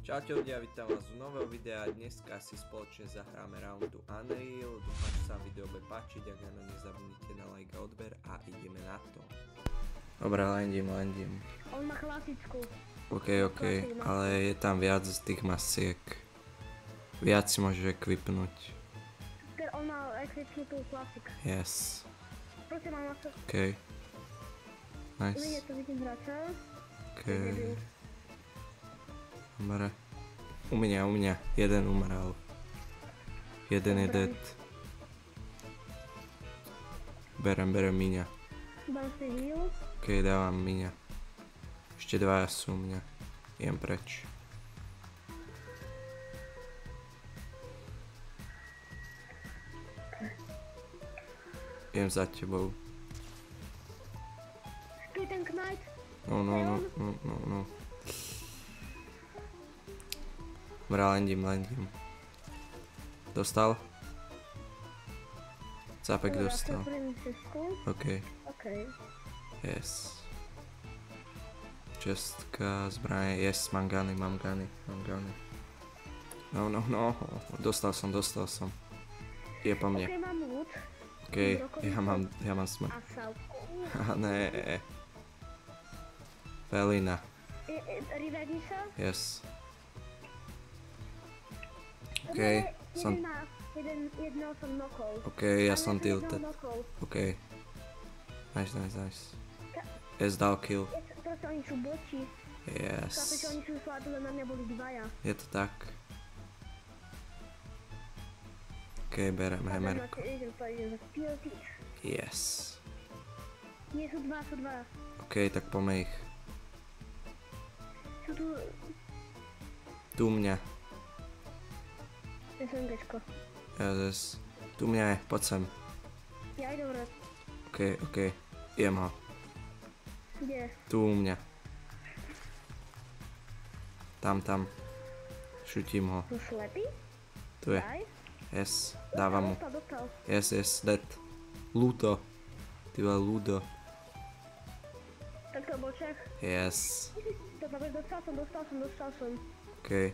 Čaute ľudia, vítam vás u nového videa. Dneska si spoločne zahráme roundu Unreal. Dúfam, že sa vám video bude páčiť, ak áno, nezabudnite na like a odber a ideme na to. Dobre, landím. On má klasickú. OK, ale je tam viac z tých masiek. Viac si môžeš equipnúť. On má equipnutú klasik. Yes. Prosím, mám to. OK. Nice. Vidím hráča. OK. Dobre. U mňa. Jeden umrel. Jeden je dead. Berem miňa. Dám si heal. OK, dávam miňa. Ešte dvaja sú u mňa. Idem preč. Idem za tebou. Tu je ten knight. No. Dobre, landím. Dostal? Zápek dostal. OK. Yes. Čestka, zbraně, yes, mám gany. No. Dostal som. Je po mne. OK, mám loot. OK, ja mám smrť. A salku. Ne. Felina. Revive sa? Yes. OK, som... Jedného som knockol. OK, ja som tilted. OK. Nice. Yes, dal kill. Proste oni sú boti. Yes. Chápeš, oni sú slabí, len na mňa boli dvaja. Je to tak. OK, berem hemerku. Yes. Nie, sú dva. OK, tak poďme ich. Sú tu... Tu mňa. SMGčko. Yes. Tu mňa je, poď sem. Ja idem rád. OK. Idem ho. Kde? Tu u mňa. Tam. Šutím ho. Tu slepý? Tu je. Daj. Yes. Dávam mu. Dostal. Yes, dead. Ludo. Ty vole, Ludo. Tak to bol Čech. Yes. Dostal som. OK.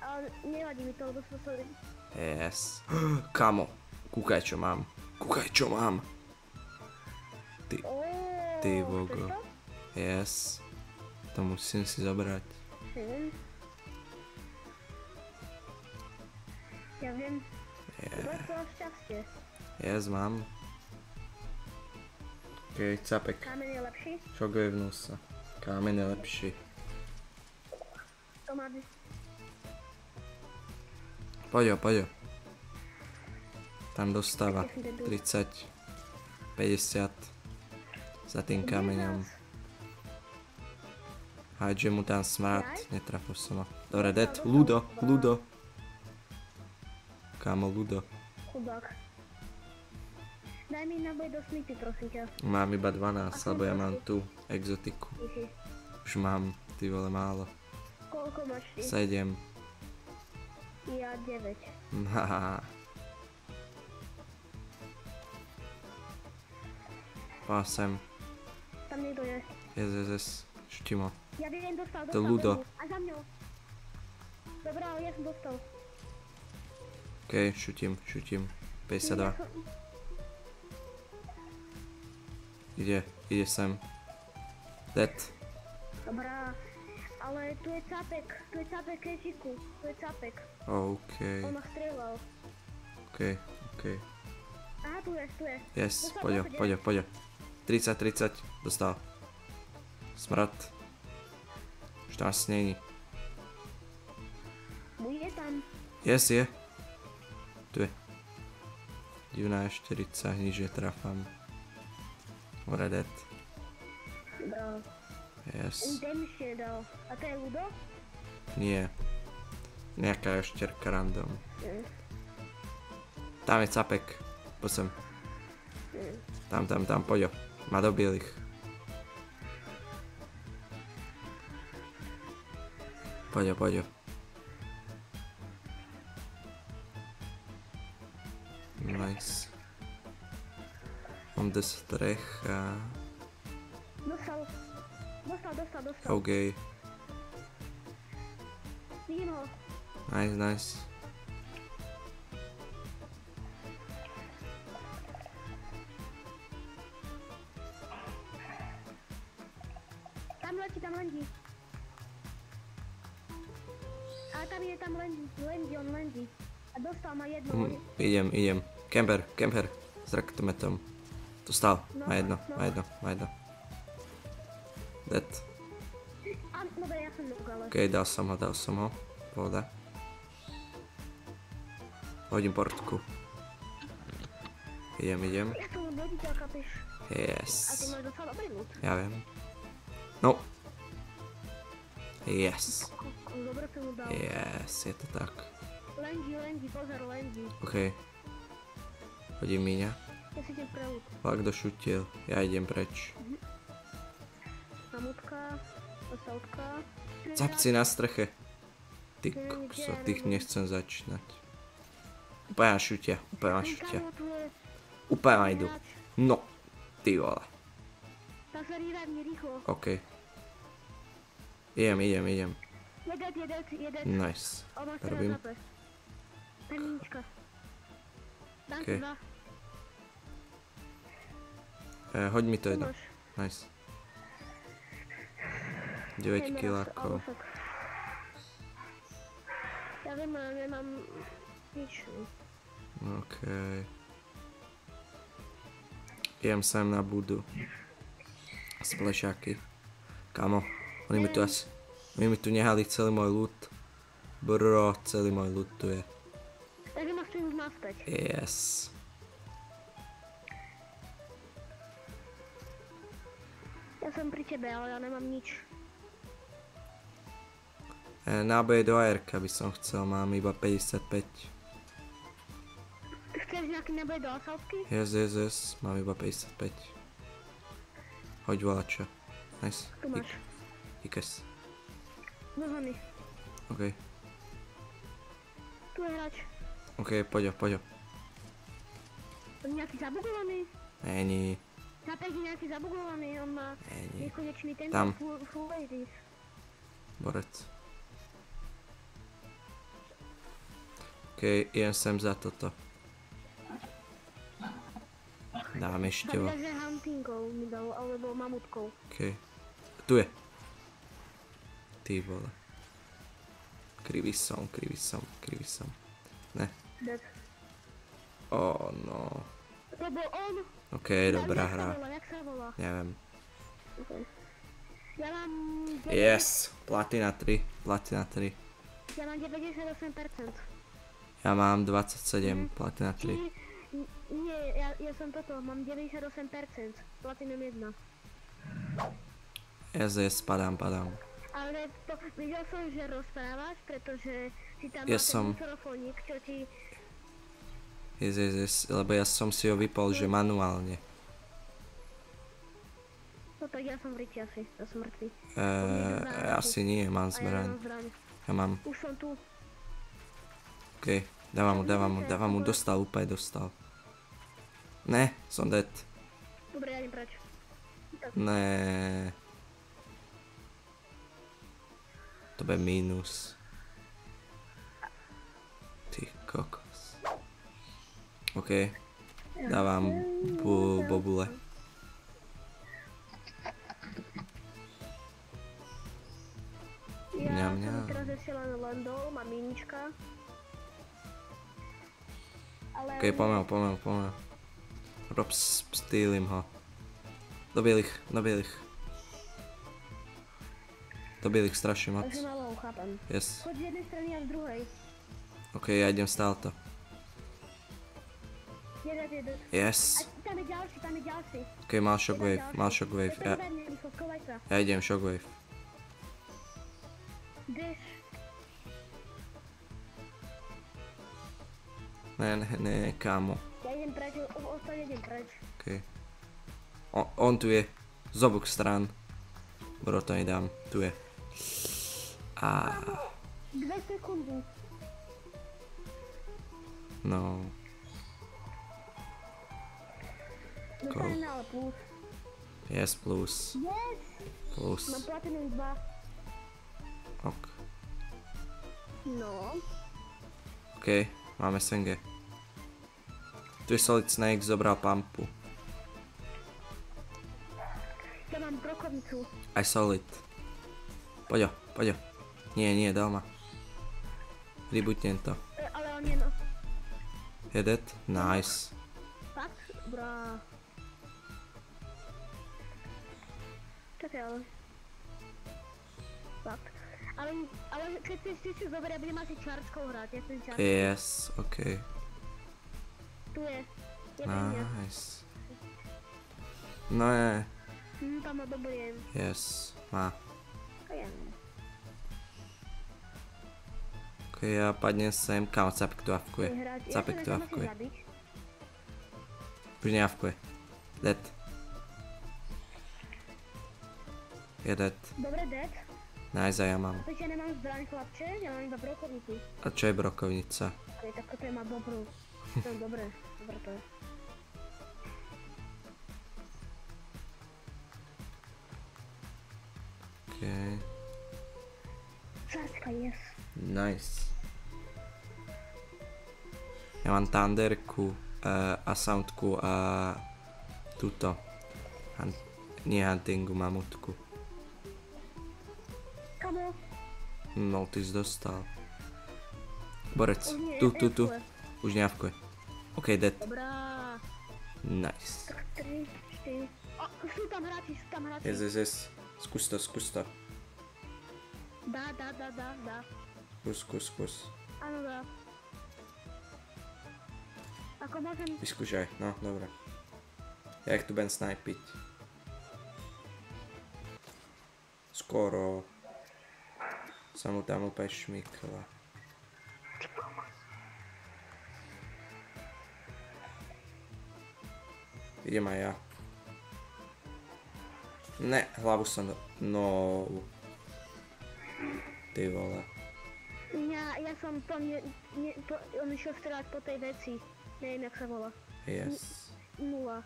Ale nevadí mi to, lebo som sa... Yes. Kamo. Kúkaj, čo mám. Ty vogo. Yes. To musím si zobrať. Ja viem. Yeah. To je šťastie. Yes, mám. OK, capek. Kámen je lepší? Šokujevnul sa. Kámen je lepší. To má byť. Poďo. Tam dostáva 30, 50 za tým kameňom. Hajdže mu tam smrad, netrafil som ho. Dobre, dead, Ludo. Kámo, Ludo. Chudák. Daj mi náboj do smity, prosím ťa. Mám iba 12, lebo ja mám tú exotiku. Už mám, ty vole, málo. Koľko máš ty? 7. Ja 9. Haha. Poď sem. Tam niekto je. Yes. Šutím ho. Ja viem, dostal. To Ludo. A za mňou. Dobrá, ale ja som dostal. OK, šutím. 52. Ide sem. Dead. Dobrá. Ale tu je capek kečiku. Tu je capek. OK. On ma strieľal. OK. Aha, tu je. Yes, poďo. 30, dostal. Smrad. Už tam asi není. Bude tam. Yes, je. Tu je. Divná 40, nič netrafám. Dobre, dead. Dobrá. Yes. Ten ešte dal. A to je Ludo? Nie. Nejaká ešterka random. Tam je capek. Poď sem. Tam, poďo. Má do bielých. Poďo. Nice. Mám do strecha. Dostal. OK. Vidím ho. Nice, nice. Tam lendí. Ale tam lendí. A dostal ma jedno. Idem. Camper. S raketometom. Tu stál. No, Má jedno. Dead. Dobre, ja som dokal. OK, dal som ho. Pohoda. Hodím portku. Idem. Ja som voditeľ, kapeš. Yes. A ty máš docela dobrý loot. Ja viem. No. Yes. Dobre som mu dal. Yes, je to tak. Lendí, pozor, lendí. OK. Hodím míňa. Ja si idem pre loot. Fakt došutil. Ja idem preč. Mamutka, osautka. Capci na streche. Ty kokso, tých nechcem začínať. Úplne na šutia. Úplne ma idú. No, ty vole. Tam sa rýradne rýchlo. OK. Idem. Jeden. Nice. Robím. Penička. Dám OK. si dva. Hoď mi to jedno. Máš. Nice. 9 kilákov. Ja viem, ale nemám nič. OK. Idem sem na budu. Splešáky. Kamo, oni mi tu nehali celý môj loot. Bro, celý môj loot tu je. Takže máš tu už naspäť. Yes. Ja som pri tebe, ale ja nemám nič. Náboje do AR-ka by som chcel, mám iba 55. Chceš nejaký náboj do asaltky? Yes, mám iba 55. Hoď volačo. Nice. Tu máš. Ikes. Zložený. OK. Tu je hráč. OK, poď. On nejaký zabugovaný? Není. Zapek je nejaký zabugovaný, on má nekonečný tento Tam. full ladies. Borec. OK, idem sem za toto. Dám ešte ho. Takže huntingou mi dal, alebo mamutkou. OK. Tu je. Ty vole. Krivý som. Ne. Dead. Oh no. To bol on. OK, dobrá hra. Jak sa volá? Neviem. Okay. Ja mám... Yes. Platina 3. Ja mám 98%. Ja mám 27. Platina 3. Nie, ja som toto, mám 98%. Platinum 1. Yes, padám. Ale to, videl som, že rozprávaš, pretože si tam Ja mal som. ten mikrofónik, čo ti... Yes, lebo ja som si ho vypol, že manuálne. No tak ja som v riti asi, ja som mŕtvý. Asi nie, mám A ja zbraň. mám zbraň. Ja mám. Už som tu. OK, dávam mu, dostal. Ne, som dead. Dobre, ja idem preč. Tak, Ne. To bude mínus. Ty kokos. OK, dávam bobule. ja Mňam. som teraz ešte len landol, mám minička. Ale... OK, poďme. Stýlim ho. Do bielých. Do bielých strašne moc. Takže malo, chápem. Yes. Choď z jednej strany a z druhej. OK, ja idem stále to. Jeden. Yes. A tam je ďalší. OK, mal shockwave. Ja idem shockwave. Jdeš. Ne, kámo. Ja idem preč, ostane idem preč. OK. On tu je. Z oboch strán. Bro, to nedám. Tu je. 2 sekundy. No. Dostanem ale plus. Yes, plus. Yes! Plus. Mám platinum 2. Ok. No. OK, máme SNG. Tu je Solid Snake, zobral pampu. Ja mám brokovnicu. Aj Solid. Poďo, poďo. Nie, dal ma. Rebootnem to. Ale on je no. Je dead? Nice. Fakt? Bra. Čakaj, ale. Fakt. Ale keď si zoberie, budem asi čarčkou hrať, ja chcem čarčkou. Yes, OK. Tu je. Je pri mňa. Nice. No je. Tam ho dobujem. Yes, má. Kajem. OK, ja padnem sem. Kámo, Capek tu avkuje. Capek tu avkuje. Už neavkuje. Dead. Je dead. Dobre, dead. Nice, a ja mám. Teď ja nemám zbraň, chlapče, ja mám iba brokovnicu. A čo je brokovnica? Tak toto je má dobrú. To je dobré. Dobre to je. OK. Čarčka, yes. Nice. Ja mám Thunderku a Soundku a tuto. Nie Huntingu, mamutku. Kamo? No, ty si dostal. Borec, Už nie, tu. F-uje. Už neavkuje. OK, dead. Dobrá. Nice. Tak 3, 4. O, sú tam hráči. Yes. Skús to. Dá. Skús. Áno, dá. Ako môžem... Vyskúšaj, no, dobre. Ja ich tu budem snajpiť. Skoro. Sa mu tam úplne šmykla. Idem aj ja. Ne, hlavu som do... No. Ty vole. Ja som to on išiel strelať po tej veci. Neviem, jak sa volá. Yes. 0.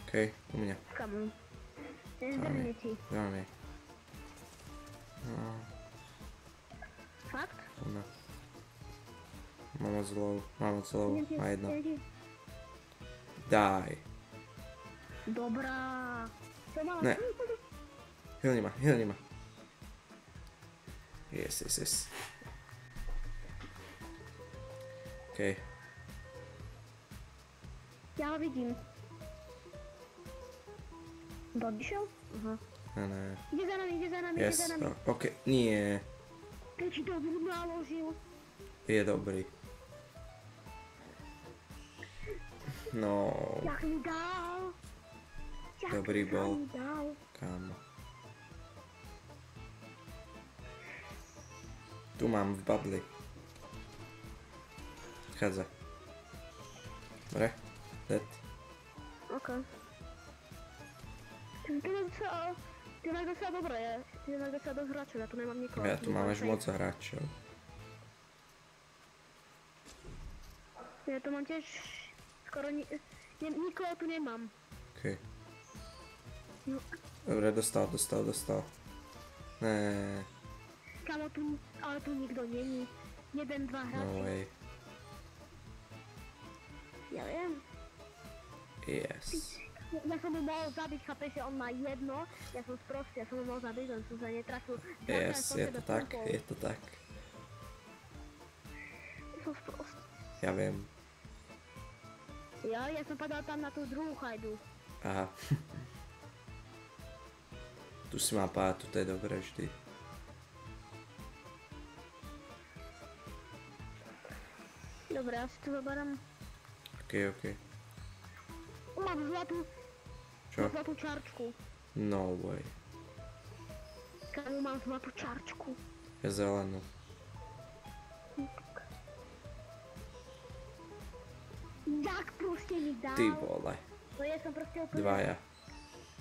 OK, u mňa. Kamo. Nezbrne ti. Mám jej. No, Fakt? ona. Mám moc zlou, má jedno. Daj. Dobrá. To mala... Ne. Hilni ma. Yes. OK. Ja ho vidím. Dodišiel? Aha. Ne. Ide za nami. Yes, OK, nie. Keď to naložil. Je dobrý. No, Jak mi dal. Dobrý bol. mi dal. kámo. Tu mám v babli. Chádza. Dobre, dead. OK. Ty máš docela dobré, ty máš docela dosť hráčov, ja tu nemám nikoho. Ja tu mám až moc hráčov. Ja tu mám tiež skoro nikoho tu nemám. OK. No. Dobre, dostal. Né, Kamo tu, ale tu nikto není. 1, 2 no hráči. way. Ja viem. Yes. Ja som mu mohol zabiť, chápeš, že on má jedno, ja som sprostý, ja som mu mohol zabiť, len som sa netrafil. Yes, je to tak. Ja som sprostý. Ja viem. Ja som padal tam na tú druhú chajdu. Aha. Tu si má pátu, to je dobré vždy. Dobre, ja si tu zoberám. OK. Mám Čo? zlatú čarčku. No way. Kamu mám zlatú čarčku. Je zelenú. Jak proste mi dal? Ty vole. No ja som proste úplne... Dvaja.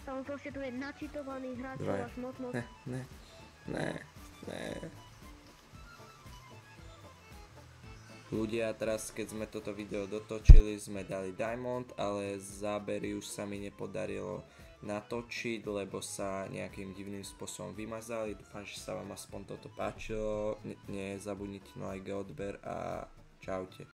Tam proste tu je načitovaný hráčov Dvaja. až moc. Ne. Ľudia, teraz keď sme toto video dotočili, sme dali Diamond, ale zábery už sa mi nepodarilo natočiť, lebo sa nejakým divným spôsobom vymazali. Dúfam, že sa vám aspoň toto páčilo. Nezabudnite na like a odber a čaute.